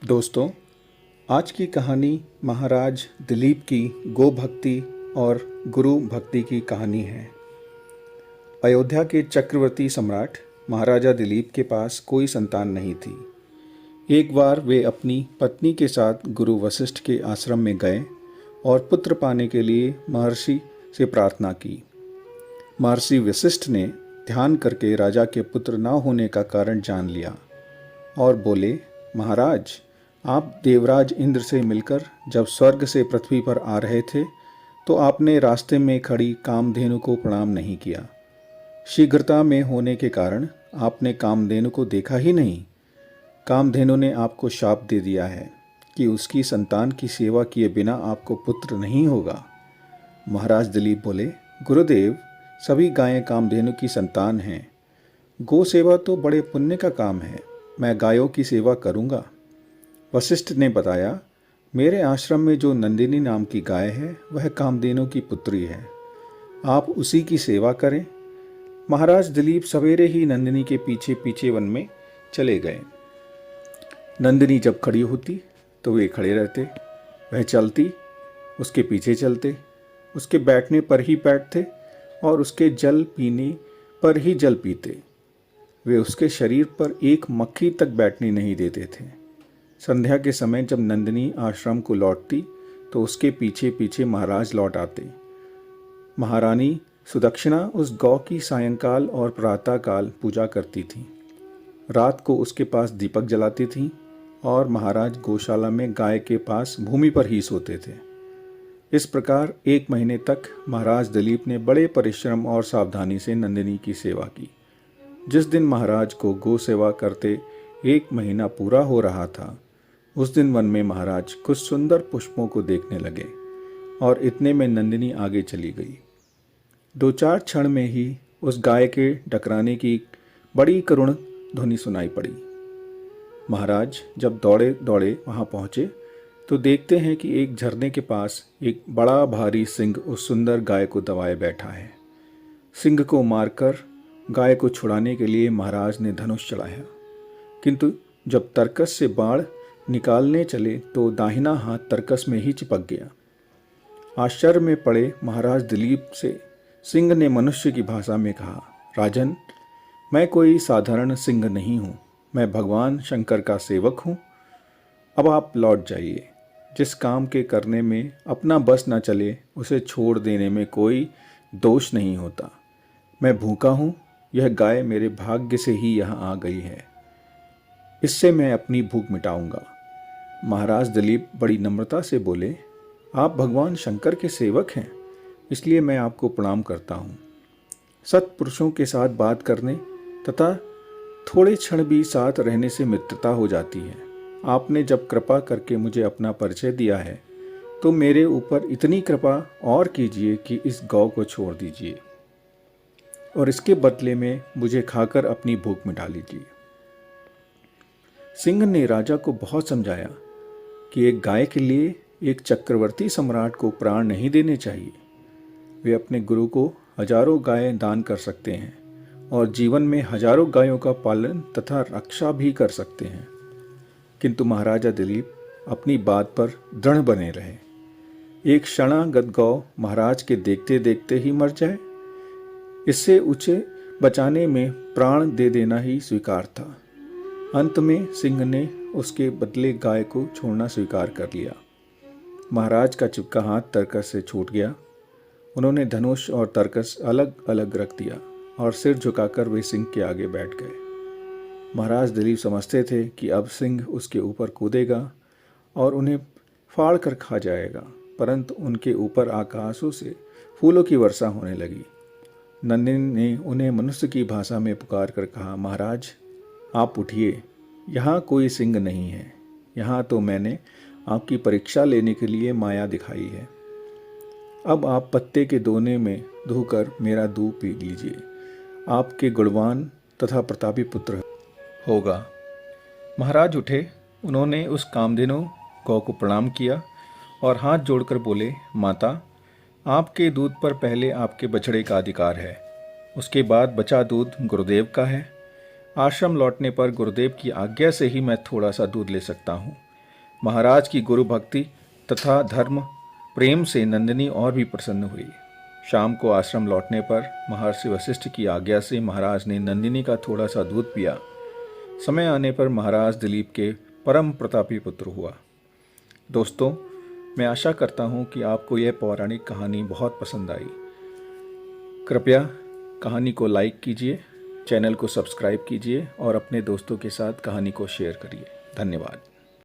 दोस्तों, आज की कहानी महाराज दिलीप की गो भक्ति और गुरु भक्ति की कहानी है। अयोध्या के चक्रवर्ती सम्राट महाराजा दिलीप के पास कोई संतान नहीं थी। एक बार वे अपनी पत्नी के साथ गुरु वशिष्ठ के आश्रम में गए और पुत्र पाने के लिए महर्षि से प्रार्थना की। महर्षि वशिष्ठ ने ध्यान करके राजा के पुत्र न होने का कारण जान लिया और बोले, महाराज, आप देवराज इंद्र से मिलकर जब स्वर्ग से पृथ्वी पर आ रहे थे तो आपने रास्ते में खड़ी कामधेनु को प्रणाम नहीं किया। शीघ्रता में होने के कारण आपने कामधेनु को देखा ही नहीं। कामधेनु ने आपको शाप दे दिया है कि उसकी संतान की सेवा किए बिना आपको पुत्र नहीं होगा। महाराज दिलीप बोले, गुरुदेव, सभी गायें कामधेनु की संतान हैं। गो सेवा तो बड़े पुण्य का काम है, मैं गायों की सेवा करूँगा। वशिष्ठ ने बताया, मेरे आश्रम में जो नंदिनी नाम की गाय है वह कामधेनु की पुत्री है, आप उसी की सेवा करें। महाराज दिलीप सवेरे ही नंदिनी के पीछे पीछे वन में चले गए। नंदिनी जब खड़ी होती तो वे खड़े रहते, वह चलती उसके पीछे चलते, उसके बैठने पर ही बैठते और उसके जल पीने पर ही जल पीते। वे उसके शरीर पर एक मक्खी तक बैठने नहीं देते थे। संध्या के समय जब नंदिनी आश्रम को लौटती तो उसके पीछे पीछे महाराज लौट आते। महारानी सुदक्षिणा उस गौ की सायंकाल और प्रातःकाल पूजा करती थी। रात को उसके पास दीपक जलाती थी और महाराज गौशाला में गाय के पास भूमि पर ही सोते थे। इस प्रकार 1 महीने तक महाराज दिलीप ने बड़े परिश्रम और सावधानी से नंदिनी की सेवा की। जिस दिन महाराज को गौ सेवा करते 1 महीना पूरा हो रहा था, उस दिन वन में महाराज कुछ सुंदर पुष्पों को देखने लगे और इतने में नंदिनी आगे चली गई। 2-4 क्षण में ही उस गाय के डकराने की बड़ी करुण ध्वनि सुनाई पड़ी। महाराज जब दौड़े दौड़े वहां पहुंचे तो देखते हैं कि एक झरने के पास एक बड़ा भारी सिंह उस सुंदर गाय को दबाए बैठा है। सिंह को मारकर गाय को छुड़ाने के लिए महाराज ने धनुष चढ़ाया, किंतु जब तरकस से बाण निकालने चले तो दाहिना हाथ तरकस में ही चिपक गया। आश्चर्य में पड़े महाराज दिलीप से सिंह ने मनुष्य की भाषा में कहा, राजन, मैं कोई साधारण सिंह नहीं हूँ, मैं भगवान शंकर का सेवक हूँ। अब आप लौट जाइए। जिस काम के करने में अपना बस न चले उसे छोड़ देने में कोई दोष नहीं होता। मैं भूखा हूँ, यह गाय मेरे भाग्य से ही यहाँ आ गई है, इससे मैं अपनी भूख मिटाऊंगा। महाराज दिलीप बड़ी नम्रता से बोले, आप भगवान शंकर के सेवक हैं, इसलिए मैं आपको प्रणाम करता हूँ। सत्पुरुषों के साथ बात करने तथा थोड़े क्षण भी साथ रहने से मित्रता हो जाती है। आपने जब कृपा करके मुझे अपना परिचय दिया है तो मेरे ऊपर इतनी कृपा और कीजिए कि इस गौ को छोड़ दीजिए और इसके बदले में मुझे खाकर अपनी भूख मिटा लीजिए। सिंह ने राजा को बहुत समझाया कि एक गाय के लिए एक चक्रवर्ती सम्राट को प्राण नहीं देने चाहिए। वे अपने गुरु को हजारों गायें दान कर सकते हैं और जीवन में हजारों गायों का पालन तथा रक्षा भी कर सकते हैं। किंतु महाराजा दिलीप अपनी बात पर दृढ़ बने रहे। एक शरणागत गौ महाराज के देखते देखते ही मर जाए, इससे उसे बचाने में प्राण दे देना ही स्वीकार था। अंत में सिंह ने उसके बदले गाय को छोड़ना स्वीकार कर लिया। महाराज का चिपका हाथ तरकस से छूट गया। उन्होंने धनुष और तरकस अलग अलग रख दिया और सिर झुकाकर वे सिंह के आगे बैठ गए। महाराज दिलीप समझते थे कि अब सिंह उसके ऊपर कूदेगा और उन्हें फाड़ कर खा जाएगा, परंतु उनके ऊर आकाशों से फूलों की वर्षा होने लगी। नंदिनी ने उन्हें मनुष्य की भाषा में पुकार कर कहा, महाराज, आप उठिए, यहाँ कोई सिंह नहीं है। यहाँ तो मैंने आपकी परीक्षा लेने के लिए माया दिखाई है। अब आप पत्ते के दोने में धोकर मेरा दूध पी लीजिए, आपके गुणवान तथा प्रतापी पुत्र होगा। महाराज उठे। उन्होंने उस कामधेनु गौ को प्रणाम किया और हाथ जोड़कर बोले, माता, आपके दूध पर पहले आपके बछड़े का अधिकार है, उसके बाद बचा दूध गुरुदेव का है। आश्रम लौटने पर गुरुदेव की आज्ञा से ही मैं थोड़ा सा दूध ले सकता हूँ। महाराज की गुरु भक्ति तथा धर्म प्रेम से नंदिनी और भी प्रसन्न हुई। शाम को आश्रम लौटने पर महर्षि वशिष्ठ की आज्ञा से महाराज ने नंदिनी का थोड़ा सा दूध पिया। समय आने पर महाराज दिलीप के परम प्रतापी पुत्र हुआ। दोस्तों, मैं आशा करता हूँ कि आपको यह पौराणिक कहानी बहुत पसंद आई। कृपया कहानी को लाइक कीजिए, चैनल को सब्सक्राइब कीजिए और अपने दोस्तों के साथ कहानी को शेयर करिए। धन्यवाद।